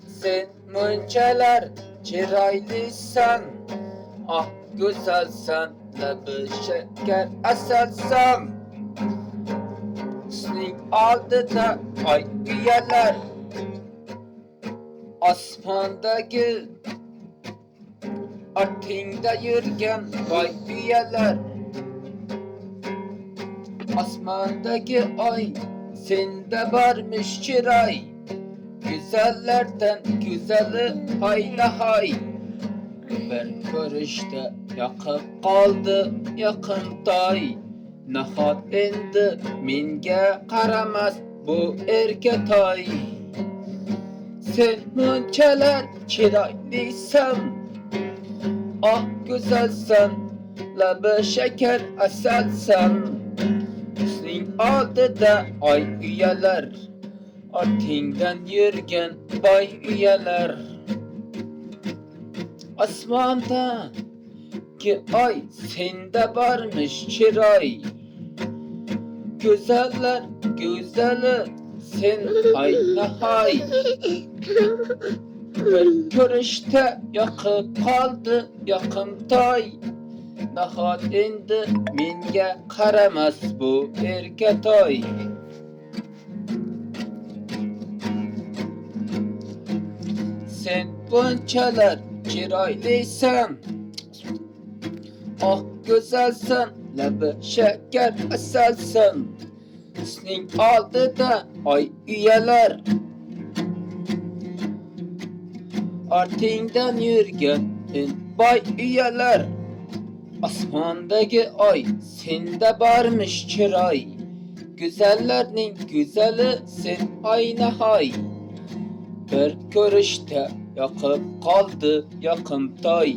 Sen münceler çiraylıysan, ah güzelsen, labı şeker asalsan. Senin aldıda ay üyeler, asmandaki atında yürgen vay üyeler. Asmandaki ay sende varmış çıray, güzellerden güzeli hayla hay. Bir görüşte yakıp kaldı yakınday, nahat endi minge karamaz bu erketay. Sen münçeler çiraylıysan, ah güzelsen, labı şeker asalsan. Senin aldıda ay üyeler, atinden yürgen bay üyeler. Asmanda ki ay sende varmış çıray, güzeller güzeli sen hayna hay. Bir görüşte yakıp kaldı yakımtay, nahat endi minge karamaz bu erketoy. Sen bunçalar çiraylıysan, ah güzelsen, labı şeker asalsan. Senin aldıda ay üyeler, artinden yürgen bay üyeler. Asmandaki ay sende varmış çıray, güzellerinin güzeli sen ayna hay. Bir görüşte yakıp kaldı yakımtay,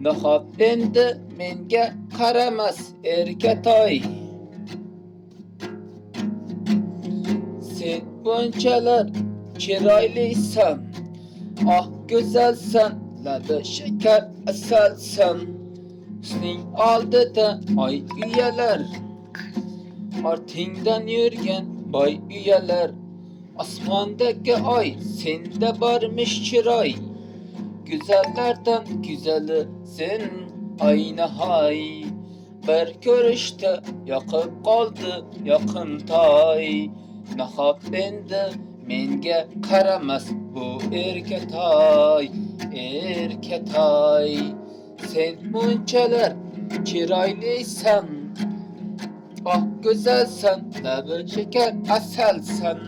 nahat endi menge karamaz erketay. Sen bunçalar çiraylıysan, ah güzelsen, labı şeker asalsan. Senin aldıda ay üyeler, artinden yürgen bay üyeler. Asmandaki ay sende varmış çıray, güzellerden güzeli sen ayna hay. Bir görüşte yakıp kaldı yakımtay, nahat endi menge karamaz bu erketay, erketay. Sen münçeler çiraylıysan, ah güzelsen, labı şeker asalsan.